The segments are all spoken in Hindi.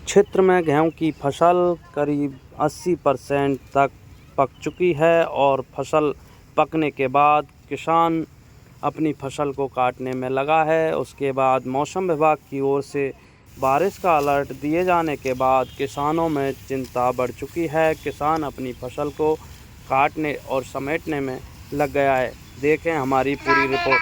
क्षेत्र में गेहूं की फसल करीब 80% तक पक चुकी है और फसल पकने के बाद किसान अपनी फसल को काटने में लगा है। उसके बाद मौसम विभाग की ओर से बारिश का अलर्ट दिए जाने के बाद किसानों में चिंता बढ़ चुकी है। किसान अपनी फसल को काटने और समेटने में लग गया है। देखें हमारी पूरी रिपोर्ट।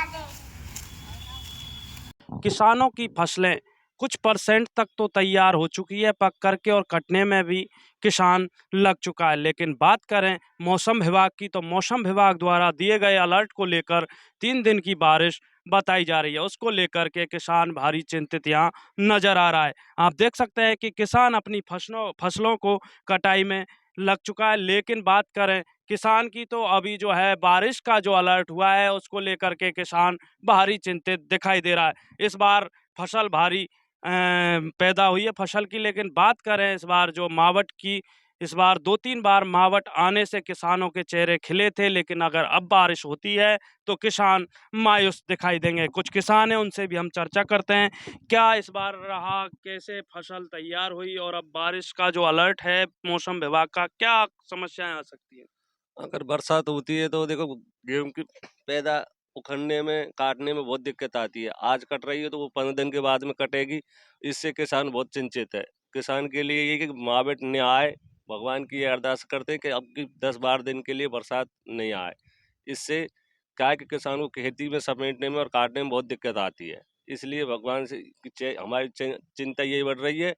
किसानों की फसलें कुछ परसेंट तक तो तैयार हो चुकी है पक करके और कटने में भी किसान लग चुका है। लेकिन बात करें मौसम विभाग की, तो मौसम विभाग द्वारा दिए गए अलर्ट को लेकर 3 दिन की बारिश बताई जा रही है। उसको लेकर के किसान भारी चिंतित यहाँ नजर आ रहा है। आप देख सकते हैं कि किसान अपनी फसलों को कटाई में लग चुका है। लेकिन बात करें किसान की, तो अभी जो है बारिश का जो अलर्ट हुआ है उसको लेकर के किसान भारी चिंतित दिखाई दे रहा है। इस बार फसल भारी पैदा हुई है फसल की। लेकिन बात करें इस बार जो मावठ की, इस बार 2-3 बार मावठ आने से किसानों के चेहरे खिले थे। लेकिन अगर अब बारिश होती है तो किसान मायूस दिखाई देंगे। कुछ किसान हैं, उनसे भी हम चर्चा करते हैं क्या इस बार रहा, कैसे फसल तैयार हुई और अब बारिश का जो अलर्ट है मौसम विभाग का, क्या समस्याएं आ सकती हैं। अगर बरसात होती है तो देखो गेहूं की पैदा उखड़ने में काटने में बहुत दिक्कत आती है। आज कट रही है तो वो 15 दिन के बाद में कटेगी। इससे किसान बहुत चिंतित है। किसान के लिए ये कि मावठ न आए, भगवान की ये अरदास करते हैं कि अब की 10-12 दिन के लिए बरसात नहीं आए। इससे क्या है कि किसान को खेती में समेटने में और काटने में बहुत दिक्कत आती है। इसलिए भगवान से हमारी चिंता यही बढ़ रही है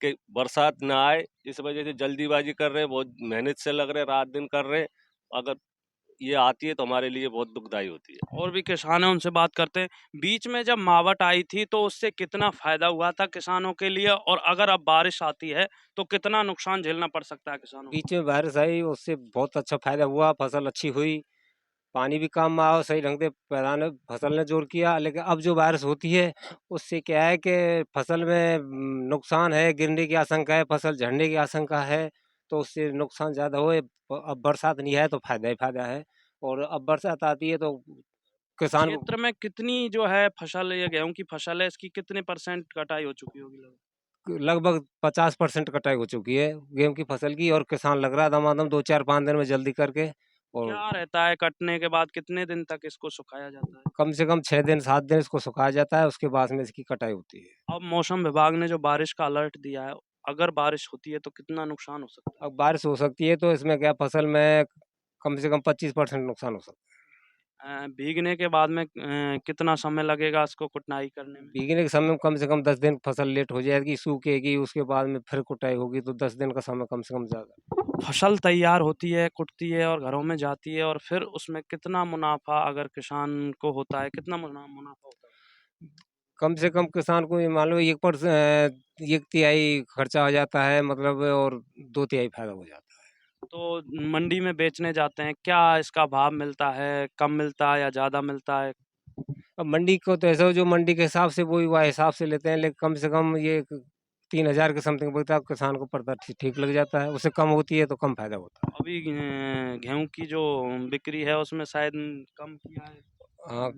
कि बरसात ना आए। इस वजह से जल्दीबाजी कर रहे हैं, बहुत मेहनत से लग रहे हैं, रात दिन कर रहे हैं। अगर ये आती है तो हमारे लिए बहुत दुखदाई होती है। और भी किसान हैं, उनसे बात करते हैं। बीच में जब मावठ आई थी तो उससे कितना फायदा हुआ था किसानों के लिए, और अगर अब बारिश आती है तो कितना नुकसान झेलना पड़ सकता है किसानों को। बीच में बारिश आई उससे बहुत अच्छा फायदा हुआ, फसल अच्छी हुई, पानी भी कम आया, सही ढंग से फसल ने जोर किया। लेकिन अब जो बारिश होती है उससे क्या है कि फसल में नुकसान है, गिरने की आशंका है, फसल झड़ने की आशंका है। तो उससे नुकसान ज़्यादा हुए। अब बरसात नहीं है तो फायदा ही फायदा है, और अब बरसात आती है तो किसान को क्षेत्र में कितनी जो है फसल, ये गेहूं की फसल है, इसकी कितने परसेंट कटाई हो चुकी होगी लगभग। लगभग 50% कटाई हो चुकी है गेहूं की फसल की, और किसान लग रहा है दमादम 2-4-5 दिन में जल्दी करके। और क्या रहता है कटने के बाद कितने दिन तक इसको सुखाया जाता है। कम से कम 6 दिन 7 दिन इसको सुखाया जाता है, उसके बाद में इसकी कटाई होती है। अब मौसम विभाग ने जो बारिश का अलर्ट दिया है, अगर बारिश होती है तो कितना नुकसान हो सकता है। अब बारिश हो सकती है तो इसमें क्या फसल में कम से कम 25% नुकसान हो सकता भीगने के बाद में कितना समय लगेगा इसको कुटनाई करने है। में। भीगने के समय में कम से कम 10 दिन फसल लेट हो जाएगी, सूखेगी, उसके बाद में फिर कुटाई होगी, तो 10 दिन का समय कम से कम ज़्यादा। फसल तैयार होती है, कुटती है और घरों में जाती है, और फिर उसमें कितना मुनाफा अगर किसान को होता है, कितना मुनाफा होता है। कम से कम किसान को ये मान लो 1/3 खर्चा हो जाता है, मतलब, और 2/3 फायदा हो जाता है। तो मंडी में बेचने जाते हैं, क्या इसका भाव मिलता है, कम मिलता है या ज़्यादा मिलता है। अब मंडी को तो ऐसा हो, जो मंडी के हिसाब से वो हिसाब से लेते हैं, लेकिन कम से कम ये 3,000 के समथिंग पड़ता है, किसान को पड़ता ठीक लग जाता है। उससे कम होती है तो कम फायदा होता है। अभी गेहूं की जो बिक्री है उसमें शायद कम किया है। हाँ,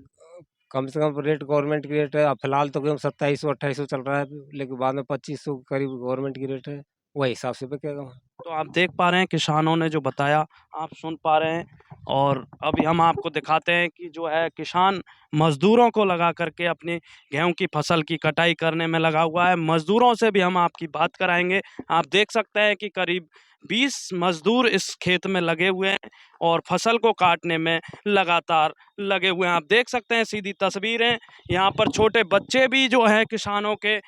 कम से कम रेट गवर्नमेंट की रेट है। अब फिलहाल तो गेहूँ 2700-2800 चल रहा है, लेकिन बाद में 2500 के करीब गवर्नमेंट की रेट है, वही हिसाब से बिकेगा। तो आप देख पा रहे हैं किसानों ने जो बताया, आप सुन पा रहे हैं। और अभी हम आपको दिखाते हैं कि जो है किसान मजदूरों को लगा करके अपनी गेहूं की फसल की कटाई करने में लगा हुआ है। मजदूरों से भी हम आपकी बात कराएंगे। आप देख सकते हैं कि करीब 20 मजदूर इस खेत में लगे हुए हैं और फसल को काटने में लगातार लगे हुए हैं। आप देख सकते हैं सीधी तस्वीरें, यहाँ पर छोटे बच्चे भी जो है किसानों के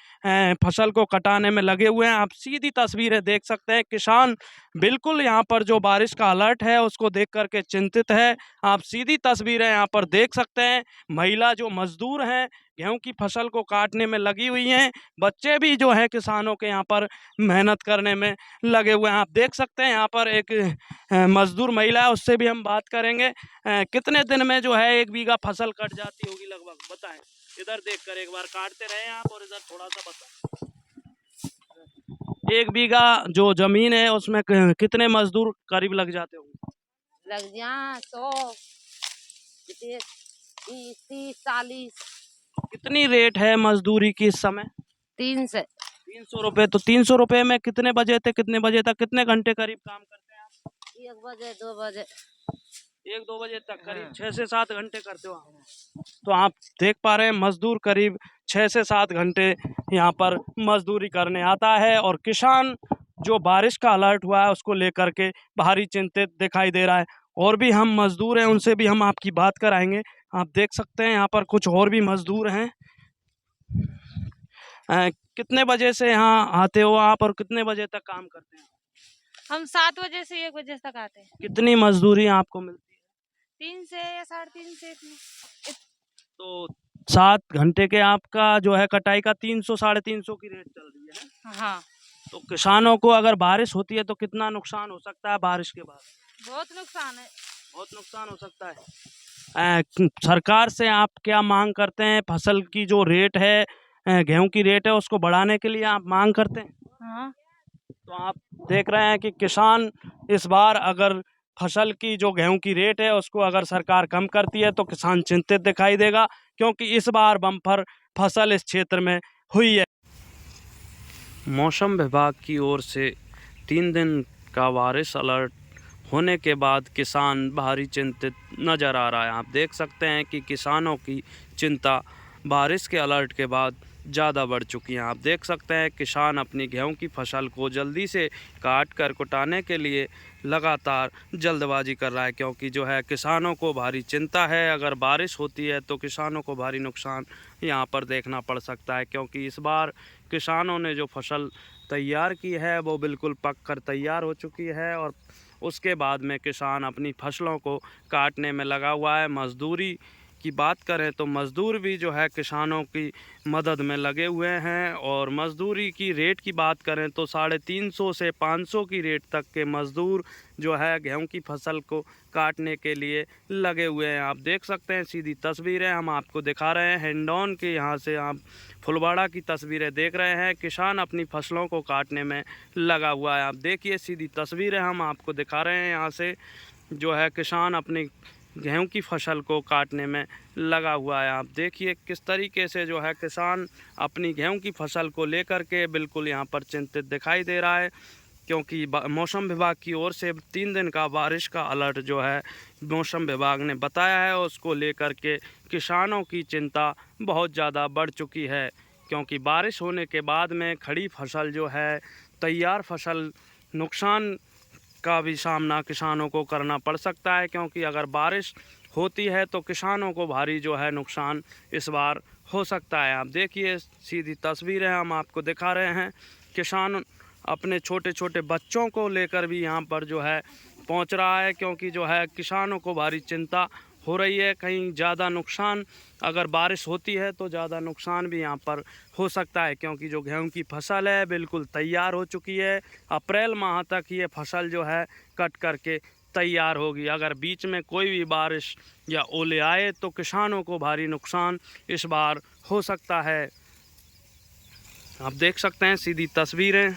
फसल को कटाने में लगे हुए हैं। आप सीधी तस्वीरें देख सकते हैं, किसान बिल्कुल यहाँ पर जो बारिश का अलर्ट है उसको देख करके चिंतित है। आप सीधी तस्वीरें यहाँ पर देख सकते हैं, महिला जो मजदूर हैं गेहूं की फसल को काटने में लगी हुई हैं, बच्चे भी जो है किसानों के यहाँ पर मेहनत करने में लगे हुए हैं। आप देख सकते हैं यहाँ पर एक मजदूर महिला है, उससे भी हम बात करेंगे। कितने दिन में जो है 1 बीघा फसल कट जाती होगी लगभग, बताएं। इधर देख कर एक बार काटते रहे आप और इधर थोड़ा सा बताएं। 1 बीघा जो जमीन है उसमें कितने मजदूर करीब लग जाते होंगे। लग जा 100, 30, 40। कितनी रेट है मजदूरी की इस समय। 3 से 300 रुपये। तो 300 रुपये में कितने बजे थे कितने बजे तक कितने घंटे करीब काम करते हैं आप? 1 बजे 2 बजे। 1-2 बजे तक करीब 6 से 7 घंटे करते हो आप। तो आप देख पा रहे हैं मजदूर करीब 6 से 7 घंटे यहाँ पर मजदूरी करने आता है और किसान जो बारिश का अलर्ट हुआ है उसको लेकर के भारी चिंतित दिखाई दे रहा है। और भी हम मजदूर हैं उनसे भी हम आपकी बात कराएंगे। आप देख सकते हैं यहाँ पर कुछ और भी मजदूर हैं। कितने बजे से यहाँ आते हो आप और कितने बजे तक काम करते हैं? हम 7 बजे से 1 बजे तक आते हैं। कितनी मजदूरी आपको मिलती है? 3 से या 3.5 से इतनी। तो 7 घंटे के आपका जो है कटाई का 300 साढ़े 300 की रेट चल रही है। हाँ, तो किसानों को अगर बारिश होती है तो कितना नुकसान हो सकता है बारिश के बाद? बहुत नुकसान है। बहुत नुकसान हो सकता है। सरकार से आप क्या मांग करते हैं? फसल की जो रेट है गेहूं की रेट है उसको बढ़ाने के लिए आप मांग करते हैं? हाँ, तो आप देख रहे हैं कि किसान इस बार अगर फसल की जो गेहूं की रेट है उसको अगर सरकार कम करती है तो किसान चिंतित दिखाई देगा, क्योंकि इस बार बम्पर फसल इस क्षेत्र में हुई है। मौसम विभाग की ओर से 3 दिन का बारिश अलर्ट होने के बाद किसान भारी चिंतित नज़र आ रहा है। आप देख सकते हैं कि किसानों की चिंता बारिश के अलर्ट के बाद ज़्यादा बढ़ चुकी हैं। आप देख सकते हैं किसान अपनी गेहूं की फसल को जल्दी से काट कर कुटाने के लिए लगातार जल्दबाजी कर रहा है, क्योंकि जो है किसानों को भारी चिंता है। अगर बारिश होती है तो किसानों को भारी नुकसान यहाँ पर देखना पड़ सकता है, क्योंकि इस बार किसानों ने जो फसल तैयार की है वो बिल्कुल पक कर तैयार हो चुकी है और उसके बाद में किसान अपनी फसलों को काटने में लगा हुआ है। मजदूरी की बात करें तो मज़दूर भी जो है किसानों की मदद में लगे हुए हैं और मज़दूरी की रेट की बात करें तो 350 से 500 की रेट तक के मज़दूर जो है गेहूं की फसल को काटने के लिए लगे हुए हैं। आप देख सकते हैं सीधी तस्वीरें हम आपको दिखा रहे हैं हिंडौन के, यहाँ से आप फुलवाड़ा की तस्वीरें देख रहे हैं। किसान अपनी फसलों को काटने में लगा हुआ है। आप देखिए सीधी तस्वीरें हम आपको दिखा रहे हैं, यहाँ से जो है किसान अपनी गेहूं की फसल को काटने में लगा हुआ है। आप देखिए किस तरीके से जो है किसान अपनी गेहूं की फसल को लेकर के बिल्कुल यहाँ पर चिंतित दिखाई दे रहा है, क्योंकि मौसम विभाग की ओर से 3 दिन का बारिश का अलर्ट जो है मौसम विभाग ने बताया है, उसको लेकर के किसानों की चिंता बहुत ज़्यादा बढ़ चुकी है। क्योंकि बारिश होने के बाद में खड़ी फसल जो है तैयार फसल नुकसान का भी सामना किसानों को करना पड़ सकता है, क्योंकि अगर बारिश होती है तो किसानों को भारी जो है नुकसान इस बार हो सकता है। आप देखिए सीधी तस्वीरें हम आपको दिखा रहे हैं। किसान अपने छोटे छोटे बच्चों को लेकर भी यहाँ पर जो है पहुँच रहा है, क्योंकि जो है किसानों को भारी चिंता हो रही है। कहीं ज़्यादा नुकसान अगर बारिश होती है तो ज़्यादा नुकसान भी यहाँ पर हो सकता है, क्योंकि जो गेहूं की फसल है बिल्कुल तैयार हो चुकी है। अप्रैल माह तक ये फसल जो है कट करके तैयार होगी। अगर बीच में कोई भी बारिश या ओले आए तो किसानों को भारी नुकसान इस बार हो सकता है। आप देख सकते हैं सीधी तस्वीरें।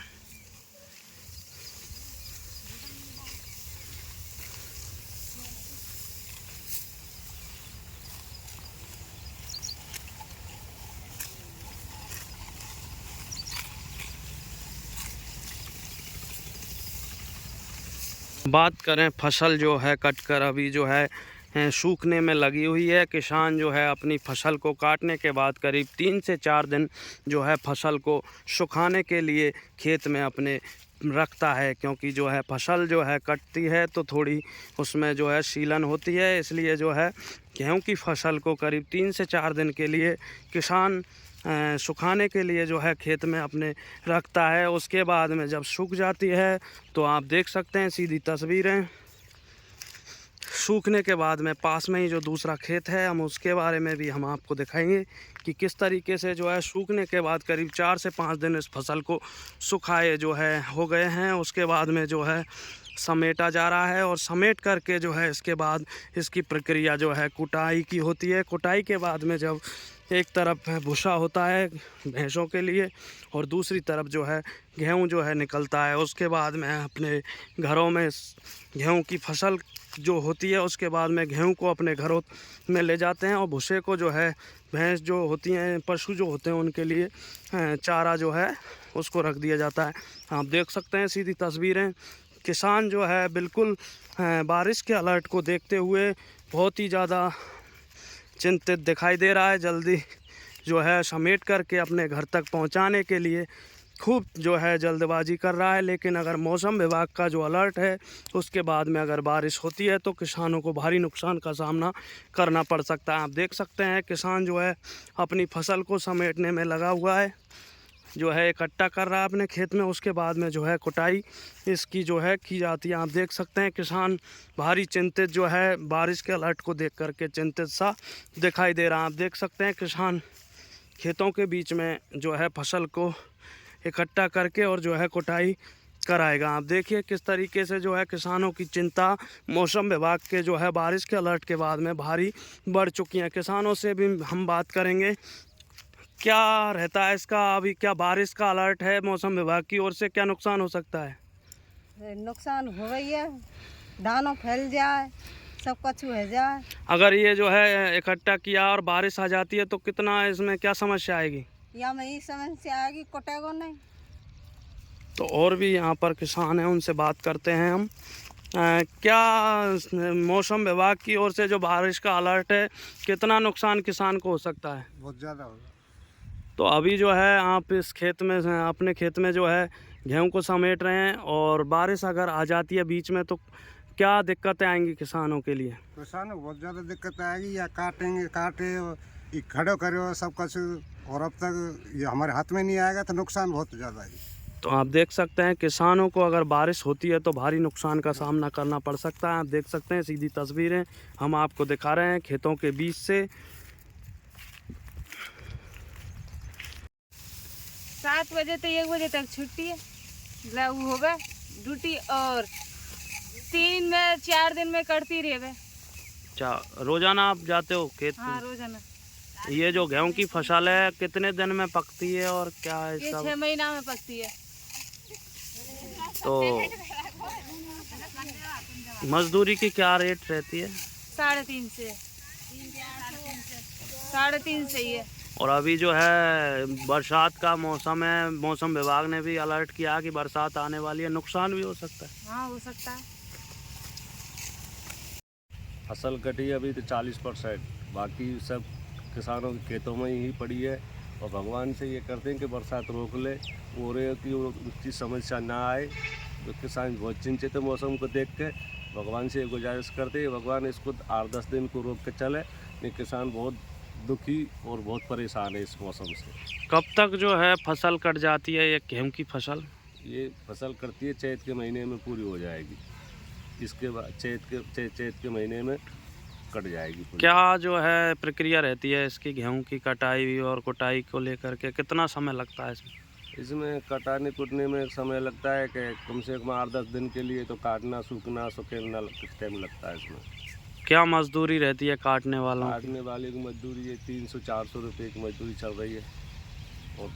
बात करें फसल जो है कट कर अभी जो है सूखने में लगी हुई है। किसान जो है अपनी फसल को काटने के बाद करीब 3 से 4 दिन जो है फसल को सुखाने के लिए खेत में अपने रखता है, क्योंकि जो है फसल जो है कटती है तो थोड़ी उसमें जो है सीलन होती है, इसलिए जो है गेहूं की फसल को करीब 3 से 4 दिन के लिए किसान सुखाने के लिए जो है खेत में अपने रखता है। उसके बाद में जब सूख जाती है तो आप देख सकते हैं सीधी तस्वीरें। सूखने के बाद में पास में ही जो दूसरा खेत है हम उसके बारे में भी हम आपको दिखाएंगे कि किस तरीके से जो है सूखने के बाद करीब 4 से 5 दिन इस फसल को सुखाए जो है हो गए हैं। उसके बाद में जो है समेटा जा रहा है और समेट करके जो है इसके बाद इसकी प्रक्रिया जो है कुटाई की होती है। कुटाई के बाद में जब एक तरफ भूसा होता है भैंसों के लिए और दूसरी तरफ जो है गेहूँ जो है निकलता है। उसके बाद में अपने घरों में गेहूँ की फसल जो होती है उसके बाद में गेहूँ को अपने घरों में ले जाते हैं और भूसे को जो है भैंस जो होती हैं पशु जो होते हैं उनके लिए चारा जो है उसको रख दिया जाता है। आप देख सकते हैं सीधी तस्वीरें। किसान जो है बिल्कुल बारिश के अलर्ट को देखते हुए बहुत ही ज़्यादा चिंतित दिखाई दे रहा है। जल्दी जो है समेट करके अपने घर तक पहुंचाने के लिए खूब जो है जल्दबाजी कर रहा है। लेकिन अगर मौसम विभाग का जो अलर्ट है उसके बाद में अगर बारिश होती है तो किसानों को भारी नुकसान का सामना करना पड़ सकता है। आप देख सकते हैं किसान जो है अपनी फसल को समेटने में लगा हुआ है, जो है इकट्ठा कर रहा है अपने खेत में। उसके बाद में जो है कुटाई इसकी जो है की जाती है। आप देख सकते हैं किसान भारी चिंतित जो है बारिश के अलर्ट को देख करके चिंतित सा दिखाई दे रहा है। आप देख सकते हैं किसान खेतों के बीच में जो है फसल को इकट्ठा करके और जो है कुटाई कराएगा। आप देखिए किस तरीके से जो है किसानों की चिंता मौसम विभाग के जो है बारिश के अलर्ट के बाद में भारी बढ़ चुकी है। किसानों से भी हम बात करेंगे क्या रहता है इसका, अभी क्या बारिश का अलर्ट है मौसम विभाग की ओर से, क्या नुकसान हो सकता है? नुकसान हो गई है, दानों फैल जाए, सब कुछ हो जाए। अगर ये जो है इकट्ठा किया और बारिश आ जाती है तो कितना इसमें क्या समस्या आएगी? या में ये समस्या आएगी, कटेगा नहीं। तो और भी यहाँ पर किसान हैं उनसे बात करते हैं हम। क्या मौसम विभाग की ओर से जो बारिश का अलर्ट है कितना नुकसान किसान को हो सकता है? बहुत ज़्यादा होगा। तो अभी जो है आप इस खेत में अपने खेत में जो है गेहूं को समेट रहे हैं और बारिश अगर आ जाती है बीच में तो क्या दिक्कतें आएंगी किसानों के लिए? किसानों को बहुत ज़्यादा दिक्कत आएगी, या काटे ये खड़ो करो सब कुछ, और अब तक ये हमारे हाथ में नहीं आएगा तो नुकसान बहुत ज़्यादा है। तो आप देख सकते हैं किसानों को अगर बारिश होती है तो भारी नुकसान का सामना करना पड़ सकता है। आप देख सकते हैं सीधी तस्वीरें हम आपको दिखा रहे हैं खेतों के बीच से। 7 बजे तो 1 बजे तक छुट्टी है, लागू हो गए ड्यूटी, और 3 में 4 दिन में करती रहे। अच्छा, रोजाना आप जाते हो खेत? हाँ, रोजाना। ये जो गेहूं की फसल है कितने दिन में पकती है और क्या है ये सब? 6 महीना में पकती है। तो मजदूरी की क्या रेट रहती है? 3.5 से 3.5 से ही है। और अभी जो है बरसात का मौसम है, मौसम विभाग ने भी अलर्ट किया कि बरसात आने वाली है, नुकसान भी हो सकता है। हाँ, हो सकता है। फसल कटी है अभी तो 40%, बाकी सब किसानों के खेतों में ही पड़ी है। और भगवान से ये करते हैं कि बरसात रोक ले, ओरे की उसकी समस्या ना आए। तो किसान बहुत चिंतित है मौसम को देख के। भगवान से गुजारिश करते हैं भगवान इसको 8-10 दिन को रोक के चले, नहीं किसान बहुत दुखी और बहुत परेशान है इस मौसम से। कब तक जो है फसल कट जाती है ये गेहूं की फसल? ये फसल कटती है चैत के महीने में पूरी हो जाएगी, इसके बाद चैत के महीने में कट जाएगी पूरी। क्या जो है प्रक्रिया रहती है इसकी गेहूं की कटाई और कुटाई को लेकर के, कितना समय लगता है इसमें? इसमें कटाने कुटने में समय लगता है कि कम से कम 8-10 दिन के लिए तो काटना सूखना सुखेलना कुछ टाइम लगता है इसमें। क्या मजदूरी रहती है काटने वालों की? काटने वाले की मजदूरी है 300-400 रुपये की मजदूरी चल रही है, और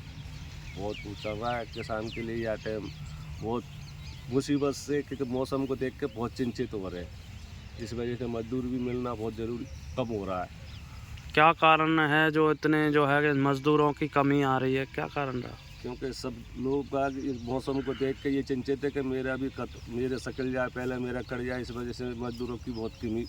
बहुत चल रहा है किसान के लिए। यह टाइम बहुत मुसीबत से, क्योंकि मौसम को देख के बहुत चिंतित हो रहे हैं। इस वजह से मजदूर भी मिलना बहुत ज़रूरी कम हो रहा है। क्या कारण है जो इतने जो है मजदूरों की कमी आ रही है, क्या कारण रहा? क्योंकि सब लोग बाग इस मौसम को देख के ये चिंतित है कि मेरे सकल जाए पहले मेरा कट जाए। इस वजह से मजदूरों की बहुत कमी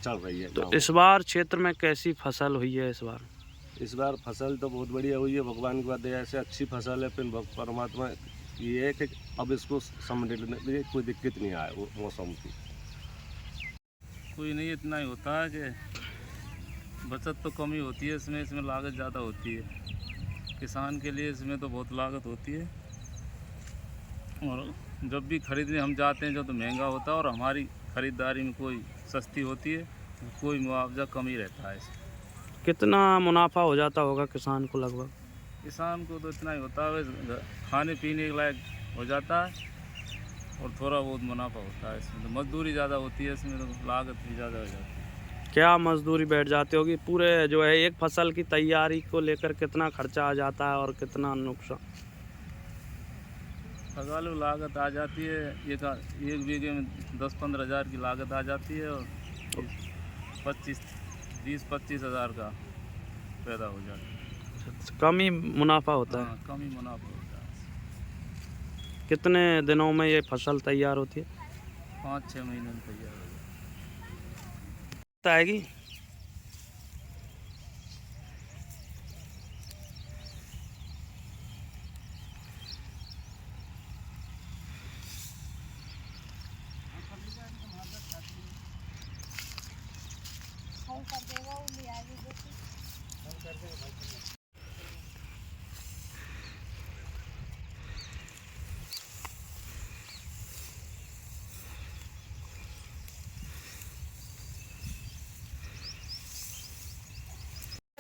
चल रही है। तो इस बार क्षेत्र में कैसी फसल हुई है? इस बार फसल तो बहुत बढ़िया हुई है, भगवान की दया से अच्छी फसल है। फिर परमात्मा ये है कि अब इसको समझने में कोई दिक्कत नहीं आए वो मौसम की। कोई नहीं, इतना ही होता है कि बचत तो कम ही होती है इसमें लागत ज़्यादा होती है। किसान के लिए इसमें तो बहुत लागत होती है, और जब भी खरीदने हम जाते हैं जब तो महंगा होता है, और हमारी ख़रीदारी में कोई सस्ती होती है, कोई मुआवजा कम ही रहता है इसमें। कितना मुनाफा हो जाता होगा किसान को लगभग? किसान को तो इतना ही होता है, खाने पीने के लायक हो जाता है, और थोड़ा बहुत मुनाफा होता है इसमें। तो मजदूरी ज़्यादा होती है इसमें, तो लागत भी ज़्यादा हो जाती है। क्या मजदूरी बैठ जाती होगी? पूरे जो है एक फसल की तैयारी को लेकर कितना खर्चा आ जाता है और कितना नुकसान? लगा लो लागत आ जाती है एक बीघे में 10-15 हज़ार की लागत आ जाती है और 20-25 हज़ार का पैदा हो जाता है। कम ही मुनाफा होता है। हाँ, कम ही मुनाफा होता है। कितने दिनों में ये फसल तैयार होती है? 5-6 महीने में तैयार हो जाती आएगी।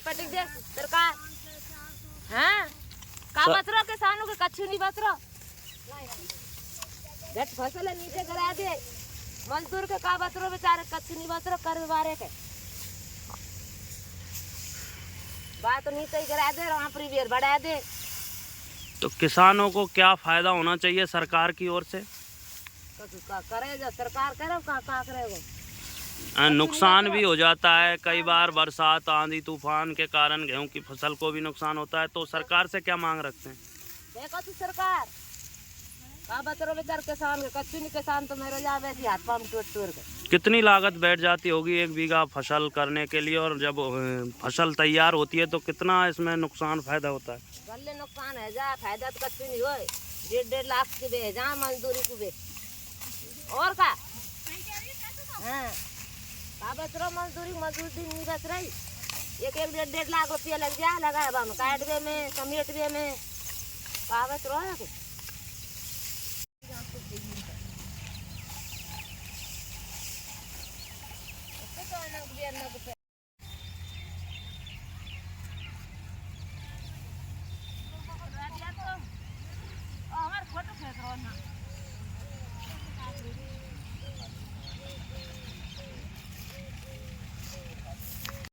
पटिक दे सरकार। हाँ का बच रहा किसानों के कच्छु नहीं बच रहा। जट फसल है नीचे करा दे मजदूर के का बच रहा बेचारे कच्छु नहीं बच रहा कर बारे के बात नीचे ही करा दे वहाँ पर बेर बढ़ा दे। तो किसानों को क्या फायदा होना चाहिए सरकार की ओर से? करेगा सरकार करे का करेगा। नुकसान भी हो जाता है कई बार, बरसात आंधी तूफान के कारण गेहूं की फसल को भी नुकसान होता है, तो सरकार से क्या मांग रखते हैं? देखो तू सरकार का बचरो बेचार किसान के कच्चू नहीं किसान तो मेरे जा वैसे हाथ पांव टूट के। कितनी लागत बैठ जाती होगी एक बीघा फसल करने के लिए, और जब फसल तैयार होती है तो कितना इसमें नुकसान फायदा होता है? गले नुकसान है जा फायदा तो कच्चू नहीं हो 1.5 लाख की बे जा मजदूरी को बे और का। हाँ का बच रहा मजदूरी नहीं बच रही 1-1.5 लाख रुपया लग जा लगा काटवे में समेटवे में का बच रहा है।